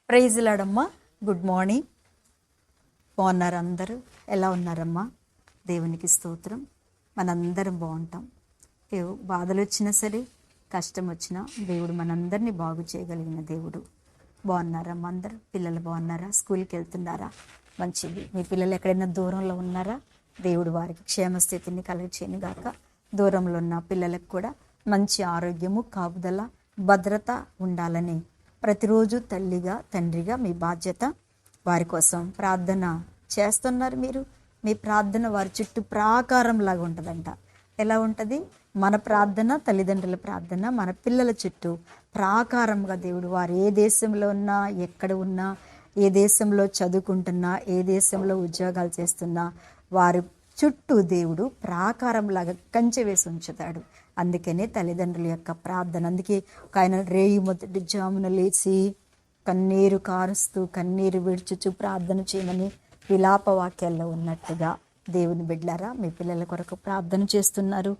Praise లాడమ్మా. Good morning. బాగున్నారు అందరూ? ఎలా ఉన్నారమ్మా? దేవునికి స్తోత్రం. మనందరం బాగుంటాం. ఏ బాధలు వచ్చినా సరే, కష్టం వచ్చినా దేవుడు మనందరినీ బాగు చేయగలిగిన దేవుడు. బాగున్నారమ్మా అందరూ? పిల్లలు బాగున్నారా? స్కూల్కి వెళ్తున్నారా? మంచిది. మీ పిల్లలు ఎక్కడైనా దూరంలో ఉన్నారా? దేవుడు వారికి క్షేమస్థితిని కలుగచేయను గాక. దూరంలో ఉన్న పిల్లలకు కూడా మంచి ఆరోగ్యము, కాపుదల, భద్రత ఉండాలని ప్రతిరోజు తల్లిగా తండ్రిగా మీ బాధ్యత. వారి కోసం ప్రార్థన చేస్తున్నారు మీరు. మీ ప్రార్థన వారి చుట్టూ ప్రాకారంలాగా ఉంటుందంట. ఎలా ఉంటుంది? మన ప్రార్థన, తల్లిదండ్రుల ప్రార్థన మన పిల్లల చుట్టూ ప్రాకారంగా దేవుడు వారు ఏ దేశంలో ఉన్నా, ఎక్కడ ఉన్నా, ఏ దేశంలో చదువుకుంటున్నా, ఏ దేశంలో ఉద్యోగాలు చేస్తున్నా వారి చుట్టూ దేవుడు ప్రాకారంలాగా కంచె వేసి ఉంచుతాడు. అందుకనే తల్లిదండ్రుల యొక్క ప్రార్థన. అందుకే ఒక ఆయన రేయి మొదటి జామున లేచి కన్నీరు కారుస్తూ కన్నీరు విడుచుచు ప్రార్థన చేయమని విలాప వాక్యాల్లో ఉన్నట్టుగా దేవుని బిడ్డలారా మీ పిల్లల కొరకు ప్రార్థన చేస్తున్నారు.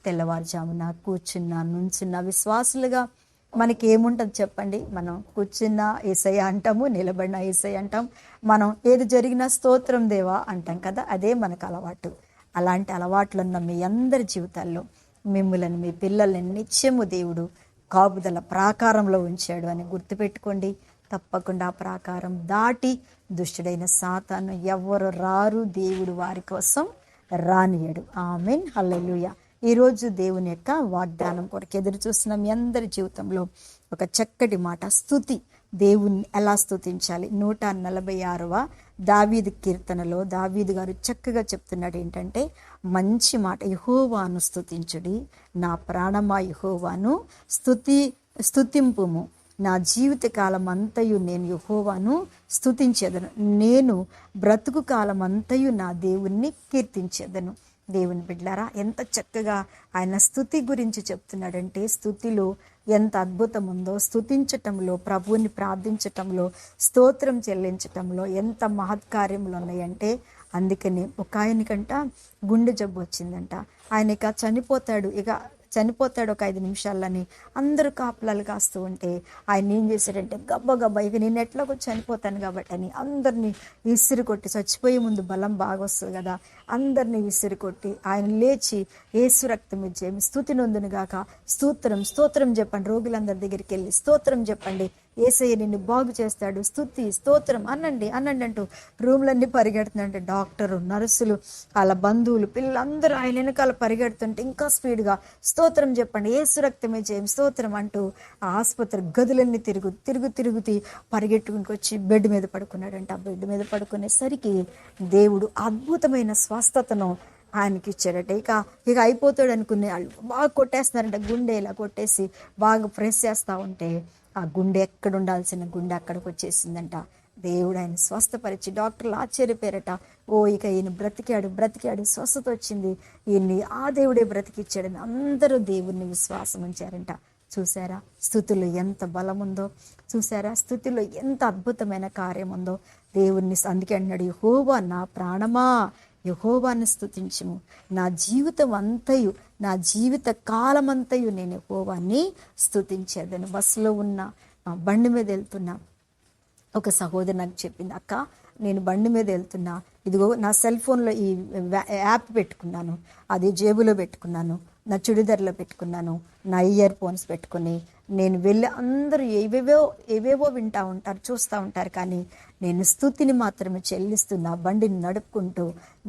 తెల్లవారుజామున కూర్చున్నా, నుంచున్నా విశ్వాసులుగా మనకి ఏముంటుంది చెప్పండి? మనం కూర్చున్న యేసయ్య అంటాము, నిలబడిన యేసయ్య అంటాం, మనం ఏది జరిగినా స్తోత్రం దేవా అంటాం కదా. అదే మనకు అలవాటు. అలాంటి అలవాట్లు ఉన్న మీ అందరి జీవితాల్లో మిమ్ములను, మీ పిల్లల్ని నిత్యము దేవుడు కాపుదల ప్రాకారంలో ఉంచాడు అని గుర్తుపెట్టుకోండి. తప్పకుండా ఆ ప్రాకారం దాటి దుష్టుడైన సాతాను ఎవ్వరు రారు. దేవుడు వారి కోసం రానియడు. ఆమేన్, హల్లెలూయా. ఈరోజు దేవుని యొక్క వాగ్దానం కొరకు ఎదురు చూస్తున్న మీ అందరి జీవితంలో ఒక చక్కటి మాట, స్తుతి. దేవుణ్ణి ఎలా స్తుతించాలి? 146వ దావీదు కీర్తనలో దావీదు గారు చక్కగా చెప్తున్నాడు ఏంటంటే, మంచి మాట, యెహోవాను స్తుతించుడి, నా ప్రాణమా యెహోవాను స్తుతింపుము. నా జీవితకాలం అంతయు నేను యెహోవాను స్తుతించేదను, నేను బ్రతుకు కాలం అంతయు నా దేవుణ్ణి కీర్తించేదను. దేవుని బిడ్డలారా, ఎంత చక్కగా ఆయన స్తుతి గురించి చెప్తున్నాడంటే, స్తుతిలో ఎంత అద్భుతం ఉందో, స్తుతించటంలో, ప్రభువుని ప్రార్థించటంలో, స్తోత్రం చెల్లించటంలో ఎంత మహత్కార్యములు ఉన్నాయంటే, అందుకని ఒక ఆయనకంట గుండె జబ్బు వచ్చిందంట. ఆయన ఇక చనిపోతాడు ఒక 5 నిమిషాలని అందరూ కాపులాలు కాస్తూ ఉంటే ఆయన ఏం చేశాడంటే, గబ్బా ఇక నేను ఎట్లాగో చనిపోతాను కాబట్టి అని అందరినీ విసిరి కొట్టి, చచ్చిపోయే ముందు బలం బాగా వస్తుంది కదా, అందరినీ విసిరి కొట్టి ఆయన లేచి యేసు రక్తం ఇచ్చేమి స్తుతి నొందును గాక, స్తోత్రం చెప్పండి. రోగులందరి దగ్గరికి వెళ్ళి స్తోత్రం చెప్పండి, యేసయ్య నిన్ను బాగు చేస్తాడు, స్తోత్రం అనండి అంటూ రూమ్లన్నీ పరిగెడుతుందంటే డాక్టరు, నర్సులు, వాళ్ళ బంధువులు, పిల్లలందరూ ఆయన వెనకాల పరిగెడుతుంటే ఇంకా స్పీడ్గా స్తోత్రం చెప్పండి, యేసు రక్తమే చేయం స్తోత్రం అంటూ ఆ ఆసుపత్రి గదులన్నీ తిరుగుతీ పరిగెట్టుకుని వచ్చి బెడ్ మీద పడుకున్నాడంట. ఆ బెడ్ మీద పడుకునేసరికి దేవుడు అద్భుతమైన స్వస్థతను ఆయనకి ఇచ్చాడట. ఇక అయిపోతాడు అనుకునే వాళ్ళు బాగా కొట్టేస్తున్నారంట. గుండె ఇలా కొట్టేసి బాగా ప్రెస్ చేస్తూ ఉంటే ఆ గుండె ఎక్కడ ఉండాల్సిన గుండె అక్కడికి వచ్చేసిందంట. దేవుడు ఆయన స్వస్థపరిచి డాక్టర్లు ఆశ్చర్యపోయారట. ఇక ఈయన బ్రతికాడు, స్వస్థత వచ్చింది, ఈయన్ని ఆ దేవుడే బ్రతికిచ్చాడని అందరూ దేవుణ్ణి విశ్వాసం ఉంచారంట. చూసారా స్తుతిలో ఎంత బలం ఉందో? చూసారా స్తుతిలో ఎంత అద్భుతమైన కార్యం ఉందో? దేవుణ్ణి అందుకే అన్నాడు, యెహోవా నా ప్రాణమా యెహోవాను స్తుతించుము, నా జీవితం అంతయు, నా జీవిత కాలమంతయు నేను యెహోవాని స్తుతించేదను. బస్సులో ఉన్న బండి మీద వెళ్తున్నా ఒక సహోదరు నాకు చెప్పింది, అక్క నేను బండి మీద వెళ్తున్నా, ఇదిగో నా సెల్ ఫోన్లో ఈ యాప్ పెట్టుకున్నాను, అది జేబులో పెట్టుకున్నాను, నా చుడిదార్లో పెట్టుకున్నాను, నా ఇయర్ ఫోన్స్ పెట్టుకుని నేను వెళ్ళి అందరూ ఏవేవో వింటూ ఉంటారు, చూస్తూ ఉంటారు, కానీ నేను స్తుతిని మాత్రమే చెల్లిస్తున్నా, బండిని నడుపుకుంటూ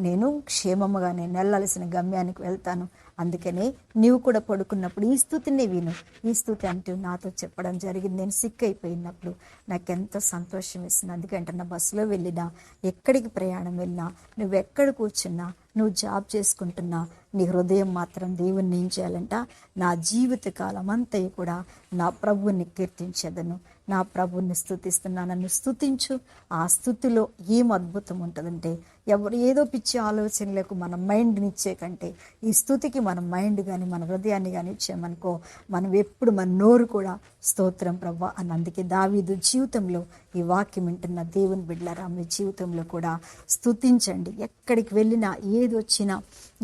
నేను క్షేమముగా నేను వెళ్ళాల్సిన గమ్యానికి వెళ్తాను. అందుకనే నీవు కూడా పడుకున్నప్పుడు ఈ స్తుతిని విను, ఈ స్తుతి అంటూ నాతో చెప్పడం జరిగింది. నేను సిక్ అయిపోయినప్పుడు నాకెంతో సంతోషం ఇస్తుంది. అందుకంటే నా బస్సులో వెళ్ళినా, ఎక్కడికి ప్రయాణం వెళ్ళినా, నువ్వు ఎక్కడ కూర్చున్నా, నువ్వు జాబ్ చేసుకుంటున్నా, నీ హృదయం మాత్రం దేవుణ్ణి ఏం చేయాలంట, నా జీవితకాలం అంతా కూడా నా ప్రభువుని కీర్తించేదను, నా ప్రభువుని స్తుతిస్తున్నా, నన్ను స్తుతించు. ఆ స్తుతిలో ఏం అద్భుతం ఉంటుందంటే, ఎవరు ఏదో పిచ్చి ఆలోచనలకు మన మైండ్ని ఇచ్చే కంటే ఈ స్తుతికి మన మైండ్ కానీ మన హృదయాన్ని కానీ ఇచ్చామనుకో, మనం ఎప్పుడు మన నోరు కూడా స్తోత్రం ప్రభువా అని. అందుకే దావీదు జీవితంలో ఈ వాక్యం వింటున్న దేవుని బిడ్డలారా, మీ జీవితంలో కూడా స్తుతించండి. ఎక్కడికి వెళ్ళినా, ఏది వచ్చినా,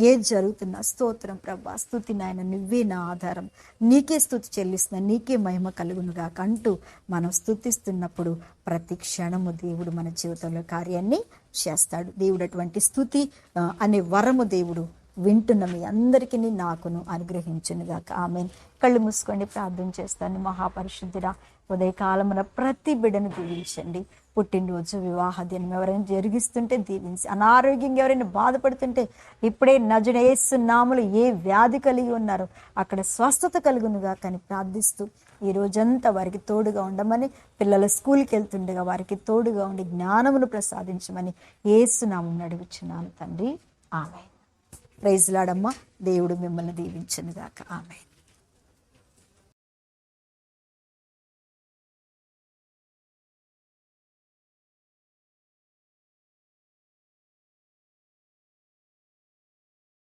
ఏది జరుగుతున్నా స్తోత్రం ప్రభువా, స్తుతి నాయన, నువ్వే నా ఆధారం, నీకే స్తుతి చెల్లిస్తున్నా, నీకే మహిమ కలుగునుగా అంటూ మనం స్తుతిస్తున్నప్పుడు ప్రతి క్షణము దేవుడు మన జీవితంలో కార్యాన్ని చేస్తాడు. దేవుడు అటువంటి స్తుతి అనే వరము దేవుడు వింటున్న మీ అందరికీ నాకును అనుగ్రహించునుగాక. ఆమేన్. కళ్ళు మూసుకొని ప్రార్థన చేస్తాను. మహాపరిశుద్ధుడా, ఉదయకాలమున ప్రతి బిడ్డను దీవించండి. పుట్టినరోజు, వివాహ దినం ఎవరైనా జరిగిస్తుంటే దీవించి, అనారోగ్యంగా ఎవరైనా బాధపడుతుంటే ఇప్పుడే నజరేయుని యేసు నామములో ఏ వ్యాధి కలిగి ఉన్నారో అక్కడ స్వస్థత కలుగునుగా కానీ ప్రార్థిస్తూ ఈ రోజంతా వారికి తోడుగా ఉండమని, పిల్లల స్కూల్కి వెళ్తుండగా వారికి తోడుగా ఉండి జ్ఞానమును ప్రసాదించమని యేసు నామమున అడుగుచున్నాను తండ్రి. ఆమేన్. ప్రైజ్ లార్డ్ అమ్మ. దేవుడు మిమ్మల్ని దీవించునుగాక. ఆమేన్.